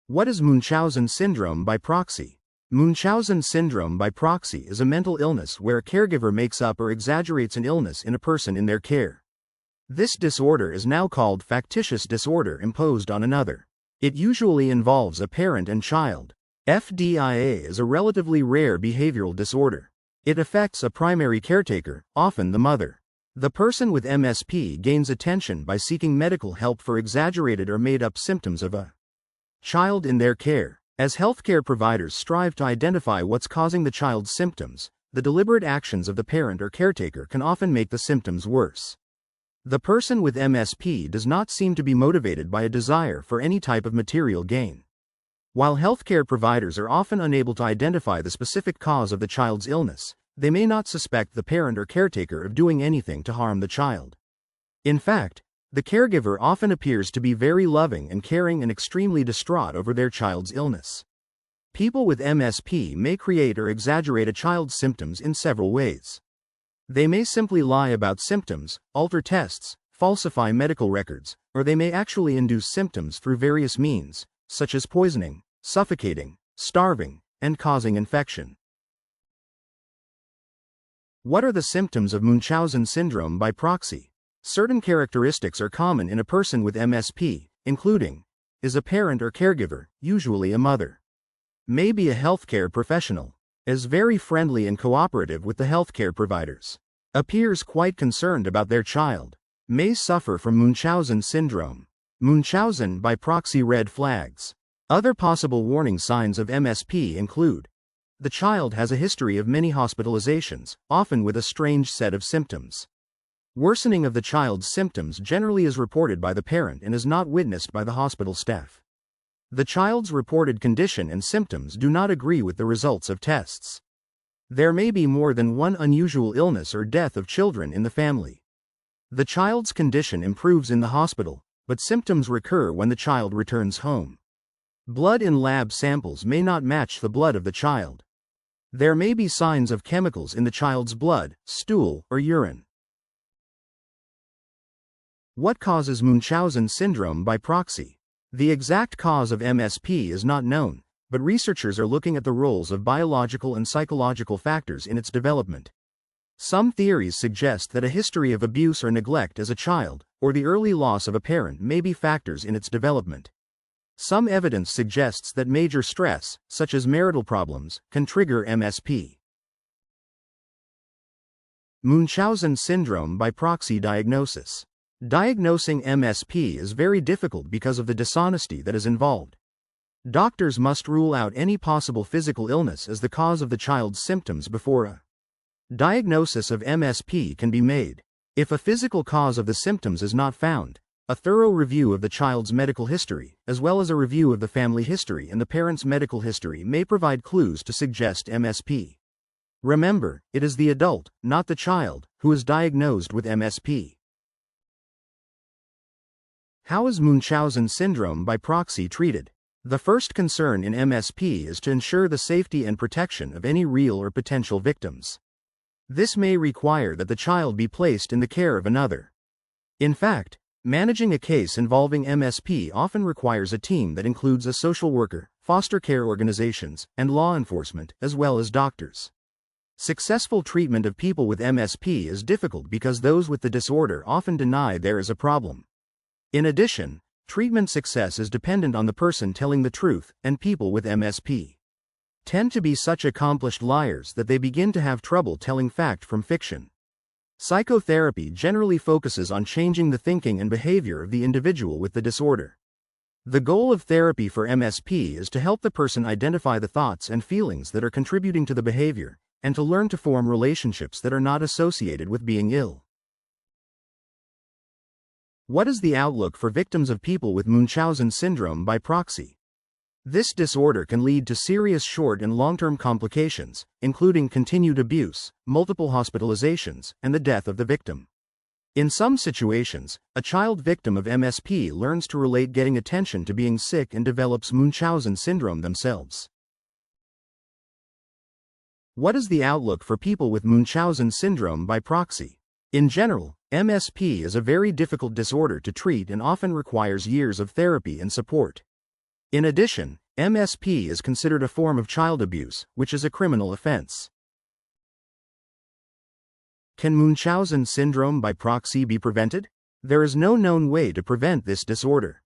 What is Munchausen syndrome by proxy? Munchausen syndrome by proxy is a mental illness where a caregiver makes up or exaggerates an illness in a person in their care. This disorder is now called factitious disorder imposed on another. It usually involves a parent and child. FDIA is a relatively rare behavioral disorder. It affects a primary caretaker, often the mother. The person with MSP gains attention by seeking medical help for exaggerated or made-up symptoms of a child in their care. As healthcare providers strive to identify what's causing the child's symptoms, the deliberate actions of the parent or caretaker can often make the symptoms worse. The person with MSP does not seem to be motivated by a desire for any type of material gain. While healthcare providers are often unable to identify the specific cause of the child's illness, they may not suspect the parent or caretaker of doing anything to harm the child. In fact, the caregiver often appears to be very loving and caring and extremely distraught over their child's illness. People with MSP may create or exaggerate a child's symptoms in several ways. They may simply lie about symptoms, alter tests, falsify medical records, or they may actually induce symptoms through various means, such as poisoning, suffocating, starving, and causing infection. What are the symptoms of Munchausen syndrome by proxy? Certain characteristics are common in a person with MSP, including, is a parent or caregiver, usually a mother. May be a healthcare professional. Is very friendly and cooperative with the healthcare providers. Appears quite concerned about their child. May suffer from Munchausen syndrome. Munchausen by proxy red flags. Other possible warning signs of MSP include: the child has a history of many hospitalizations, often with a strange set of symptoms. Worsening of the child's symptoms generally is reported by the parent and is not witnessed by the hospital staff. The child's reported condition and symptoms do not agree with the results of tests. There may be more than one unusual illness or death of children in the family. The child's condition improves in the hospital, but symptoms recur when the child returns home. Blood in lab samples may not match the blood of the child. There may be signs of chemicals in the child's blood, stool, or urine. What causes Munchausen syndrome by proxy? The exact cause of MSP is not known, but researchers are looking at the roles of biological and psychological factors in its development. Some theories suggest that a history of abuse or neglect as a child, or the early loss of a parent may be factors in its development. Some evidence suggests that major stress, such as marital problems, can trigger MSP. Munchausen syndrome by proxy diagnosis. Diagnosing MSP is very difficult because of the dishonesty that is involved. Doctors must rule out any possible physical illness as the cause of the child's symptoms before a diagnosis of MSP can be made. If a physical cause of the symptoms is not found, a thorough review of the child's medical history, as well as a review of the family history and the parent's medical history, may provide clues to suggest MSP. Remember, it is the adult, not the child, who is diagnosed with MSP. How is Munchausen syndrome by proxy treated? The first concern in MSP is to ensure the safety and protection of any real or potential victims. This may require that the child be placed in the care of another. In fact, managing a case involving MSP often requires a team that includes a social worker, foster care organizations, and law enforcement, as well as doctors. Successful treatment of people with MSP is difficult because those with the disorder often deny there is a problem. In addition, treatment success is dependent on the person telling the truth, and people with MSP tend to be such accomplished liars that they begin to have trouble telling fact from fiction. Psychotherapy generally focuses on changing the thinking and behavior of the individual with the disorder. The goal of therapy for MSP is to help the person identify the thoughts and feelings that are contributing to the behavior, and to learn to form relationships that are not associated with being ill. What is the outlook for victims of people with Munchausen syndrome by proxy? This disorder can lead to serious short and long-term complications, including continued abuse, multiple hospitalizations, and the death of the victim. In some situations, a child victim of MSP learns to relate getting attention to being sick and develops Munchausen syndrome themselves. What is the outlook for people with Munchausen syndrome by proxy? In general, MSP is a very difficult disorder to treat and often requires years of therapy and support. In addition, MSP is considered a form of child abuse, which is a criminal offense. Can Munchausen syndrome by proxy be prevented? There is no known way to prevent this disorder.